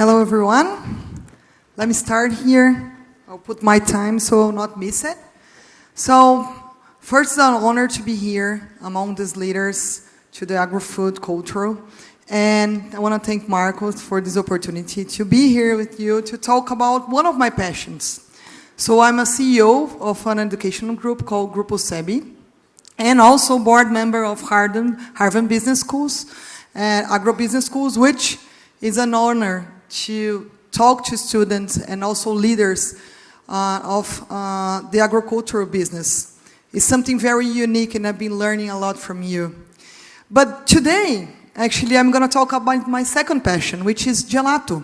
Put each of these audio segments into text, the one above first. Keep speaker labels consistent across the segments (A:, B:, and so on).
A: Hello, everyone. Let me start here. I'll put my time so I'll not miss it. So, first, it's an honor to be here among these leaders to the agri-food culture. And I want to thank Marcos for this opportunity to be here with you to talk about one of my passions. So I'm a CEO of an educational group called Grupo SEBI, and also board member of Harven Business Schools and Agribusiness Schools, which is an honor to talk to students and also leaders of the agricultural business. It's something very unique, and I've been learning a lot from you. But today, actually, I'm going to talk about my second passion, which is gelato.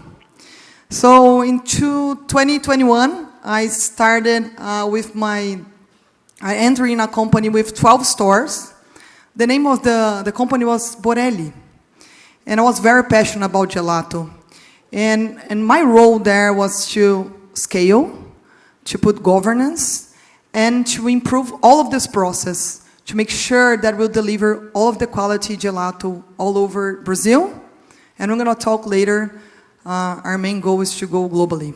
A: So in 2021, I started I entered in a company with 12 stores. The name of the company was Borelli. And I was very passionate about gelato. And my role there was to scale, to put governance, and to improve all of this process, to make sure that we'll deliver all of the quality gelato all over Brazil. And we're going to talk later. Our main goal is to go globally.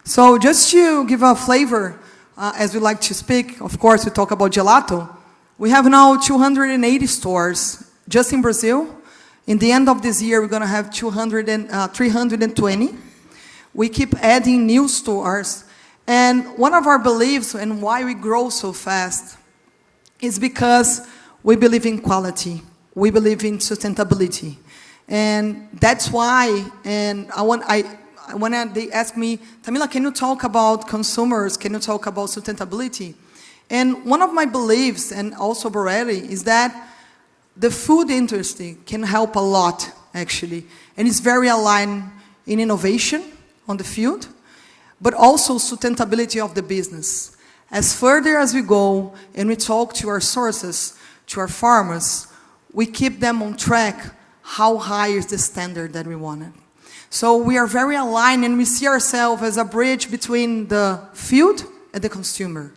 A: So just to give a flavor, as we like to speak, of course, we talk about gelato. We have now 280 stores just in Brazil. In the end of this year, we're going to have 320. We keep adding new stores. And one of our beliefs and why we grow so fast is because we believe in quality. We believe in sustainability. And that's why, and when they ask me, Thamila, can you talk about consumers? Can you talk about sustainability? And one of my beliefs, and also Borelli, is that the food industry can help a lot, actually. And it's very aligned in innovation on the field, but also sustainability of the business. As further as we go and we talk to our sources, to our farmers, we keep them on track. How high is the standard that we wanted? So we are very aligned, and we see ourselves as a bridge between the field and the consumer.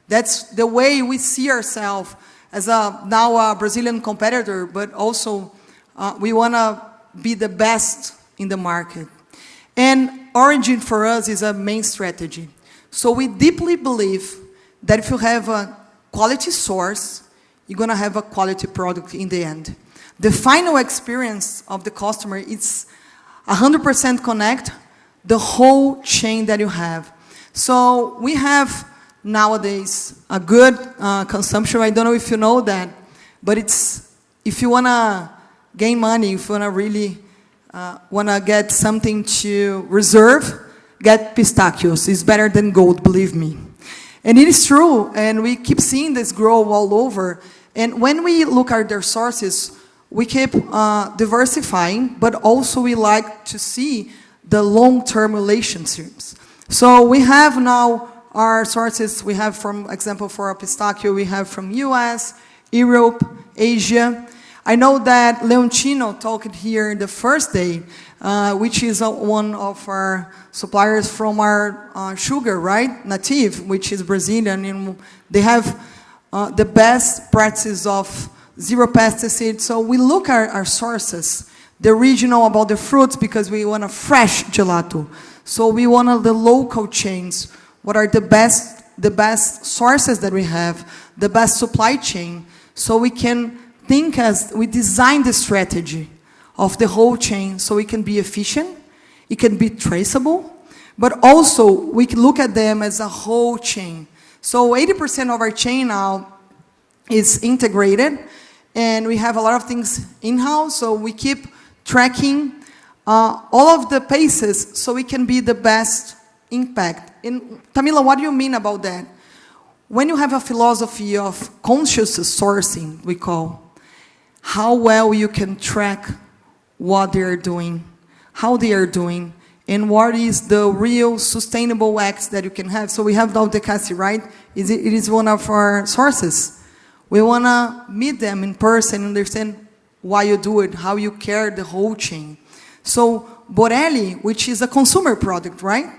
A: That's the way we see ourselves as now a Brazilian competitor, but also we want to be the best in the market. And origin for us is a main strategy. So we deeply believe that if you have a quality source, you're going to have a quality product in the end. The final experience of the customer is 100% connect the whole chain that you have. So we have nowadays a good consumption. I don't know if you know that, but it's, if you want to gain money, if you want to really want to get something to reserve, get pistachios. It's better than gold, believe me. And it is true, and we keep seeing this grow all over. And when we look at their sources, we keep diversifying, but also we like to see the long-term relationships. So we have now our sources. We have, for example, for a pistachio, we have from US, Europe, Asia. I know that Leontino talked here the first day, which is one of our suppliers from our sugar, right? Native, which is Brazilian. And they have the best practices of zero pesticides. So we look at our sources, the regional about the fruits, because we want a fresh gelato. So we want the local chains. What are the best sources that we have, the best supply chain, so we can think as we design the strategy of the whole chain so it can be efficient, it can be traceable, but also we can look at them as a whole chain. So 80% of our chain now is integrated, and we have a lot of things in-house, so we keep tracking all of the paces so we can be the best impact. And Thamila, what do you mean about that? When you have a philosophy of conscious sourcing, we call, how well you can track what they are doing, how they are doing, and what is the real sustainable acts that you can have. So we have Valdecassi, right? It is one of our sources. We want to meet them in person, understand why you do it, how you care the whole chain. So Borelli, which is a consumer product, right?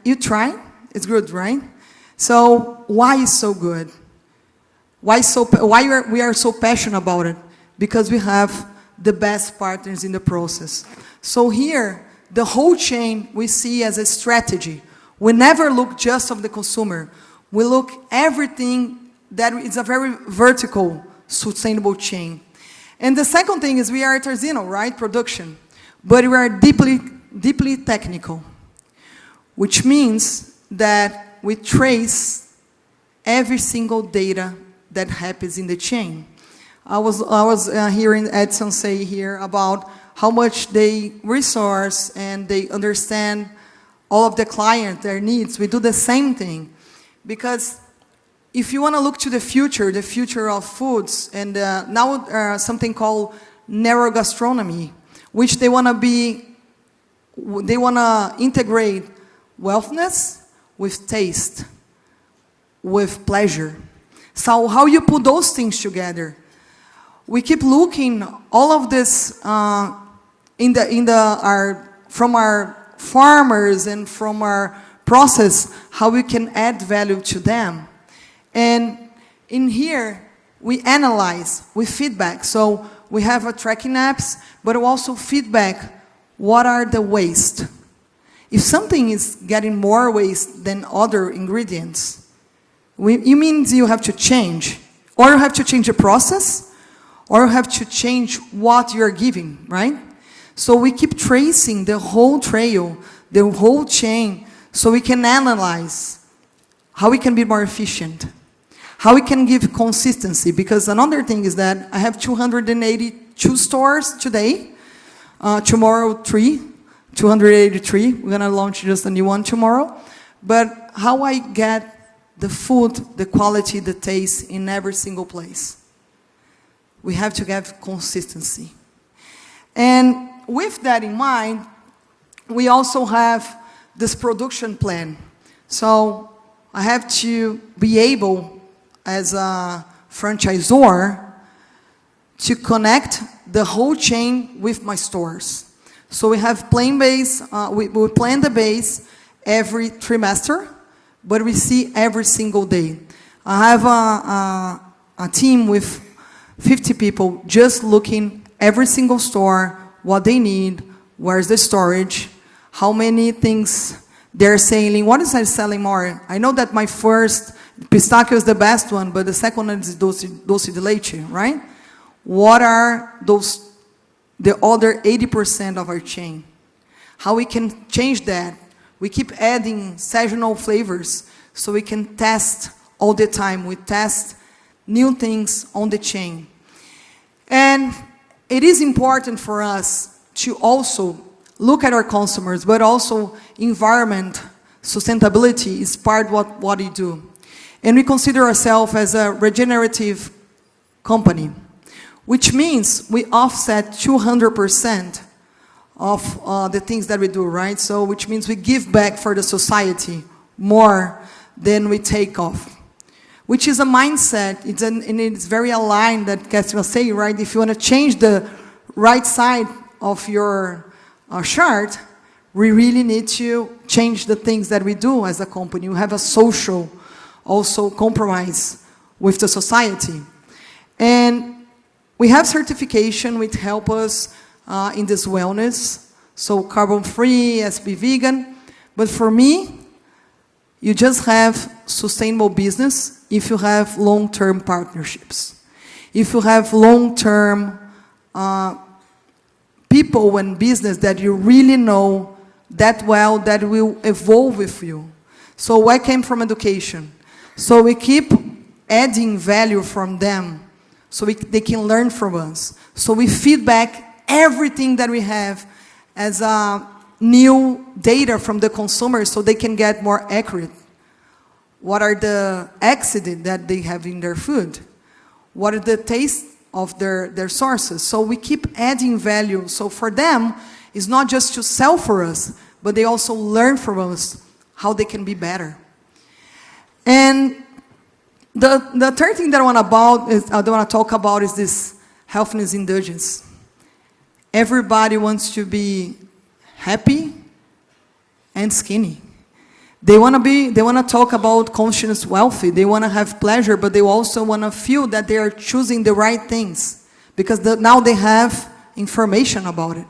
A: You try, it's good, right? So why is so good? Why we are so passionate about it? Because we have the best partners in the process. So here, the whole chain we see as a strategy. We never look just of the consumer. We look everything that is a very vertical, sustainable chain. And the second thing is we are artisanal, right, production, but we are deeply technical, which means that we trace every single data that happens in the chain. I was hearing Edson say here about how much they resource and they understand all of the client, their needs. We do the same thing. Because if you want to look to the future of foods, and now something called narrow gastronomy, which they want to integrate wellness with taste, with pleasure. So how you put those things together? We keep looking all of this from our farmers and from our process, how we can add value to them. And in here, we analyze with feedback. So we have a tracking apps, but also feedback, what are the waste? If something is getting more waste than other ingredients, it means you have to change. Or you have to change the process, or you have to change what you're giving, right? So we keep tracing the whole trail, the whole chain, so we can analyze how we can be more efficient, how we can give consistency. Because another thing is that I have 282 stores today, tomorrow 283. We're gonna launch just a new one tomorrow. But how I get the food, the quality, the taste in every single place. We have to have consistency. And with that in mind, we also have this production plan. So I have to be able, as a franchisor, to connect the whole chain with my stores. So we have plan base, we plan the base every trimester, but we see every single day. I have a team with 50 people just looking every single store, what they need, where's the storage, how many things they're selling, what is I selling more? I know that my first pistachio is the best one, but the second one is doce de leite, right? What are those, the other 80% of our chain? How we can change that? We keep adding seasonal flavors so we can test all the time. We test new things on the chain. And it is important for us to also look at our consumers, but also environment, sustainability is part of what we do. And we consider ourselves as a regenerative company, which means we offset 200% of the things that we do, right? So, which means we give back for the society more than we take off, which is a mindset, and it's very aligned, that Cassie was saying, right? If you want to change the right side of your chart, we really need to change the things that we do as a company. We have a social also compromise with the society. And we have certification which help us in this wellness, so carbon-free, SB vegan. But for me, you just have sustainable business if you have long-term partnerships. If you have long-term people and business that you really know that well, that will evolve with you. So I came from education. So we keep adding value from them so they can learn from us. So we feed back everything that we have as new data from the consumers so they can get more accurate. What are the accidents that they have in their food? What are the taste of their sources? So we keep adding value. So for them, it's not just to sell for us, but they also learn from us how they can be better. And the third thing that I want to talk about is this healthiness indulgence. Everybody wants to be happy and skinny. They want to talk about conscious wealthy. They want to have pleasure, but they also want to feel that they are choosing the right things because now they have information about it.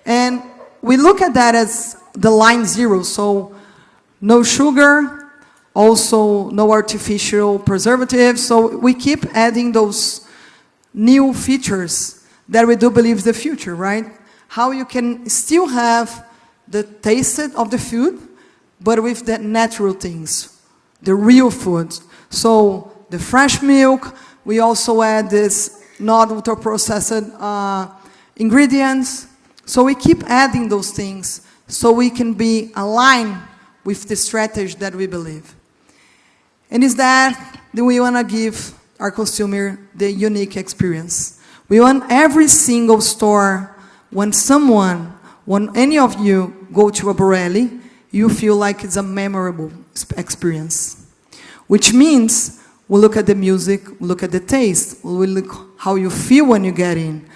A: And we look at that as the line zero, so no sugar, also no artificial preservatives, so we keep adding those new features that we do believe is the future, right? How you can still have the taste of the food, but with the natural things, the real food. So the fresh milk, we also add this not ultra-processed ingredients. So we keep adding those things so we can be aligned with the strategy that we believe. And is that we want to give our consumer the unique experience. We want every single store, when any of you go to a Borelli, you feel like it's a memorable experience. Which means we look at the music, we look at the taste, we look how you feel when you get in.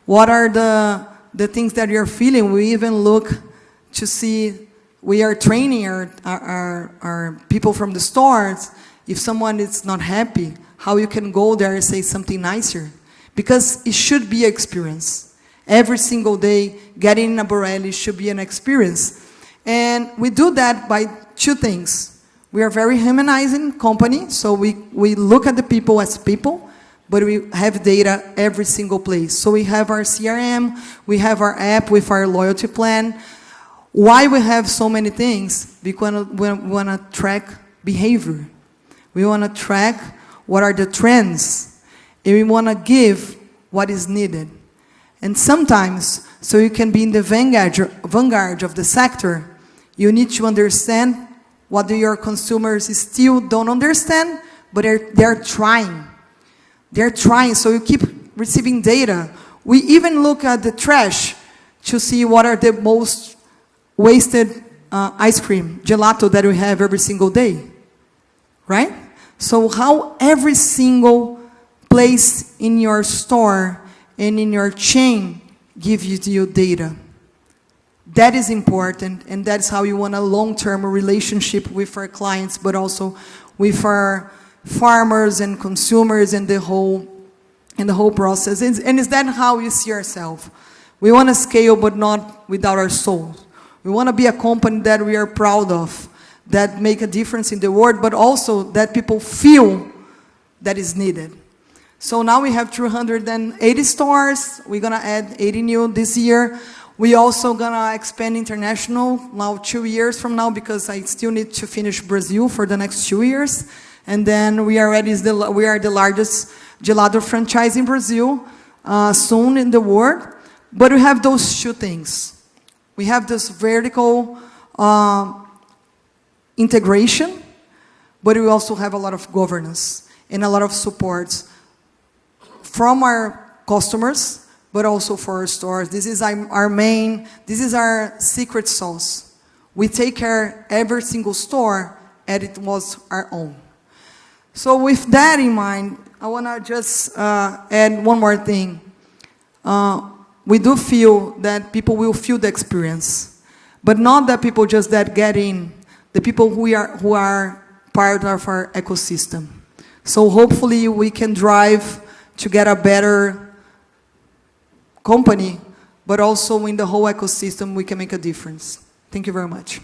A: What are the things that you're feeling? We even look to see, we are training our people from the stores, if someone is not happy, how you can go there and say something nicer. Because it should be an experience. Every single day, getting in a Borelli should be an experience. And we do that by two things. We are very humanizing company, so we look at the people as people, but we have data every single place. So we have our CRM, we have our app with our loyalty plan. Why we have so many things? Because we want to track behavior. We want to track what are the trends, and we want to give what is needed. And sometimes, so you can be in the vanguard of the sector, you need to understand what your consumers still don't understand, but they're trying. They're trying, so you keep receiving data. We even look at the trash to see what are the most wasted ice cream, gelato that we have every single day, right? So how every single place in your store and in your chain gives you data. That is important, and that's how you want a long-term relationship with our clients, but also with our farmers and consumers and the whole process. And is that how you see ourselves? We want to scale, but not without our soul. We want to be a company that we are proud of, that make a difference in the world, but also that people feel that is needed. So now we have 280 stores. We're going to add 80 new this year. We also going to expand international now 2 years from now, because I still need to finish Brazil for the next 2 years. And then we are the largest gelato franchise in Brazil, soon in the world. But we have those two things. We have this vertical integration, but we also have a lot of governance and a lot of support from our customers, but also for our stores. This is our secret sauce. We take care every single store as it was our own. So with that in mind, I want to just add one more thing. We do feel that people will feel the experience, but not that people just that get in, the people who are part of our ecosystem. So hopefully we can drive to get a better company, but also in the whole ecosystem we can make a difference. Thank you very much.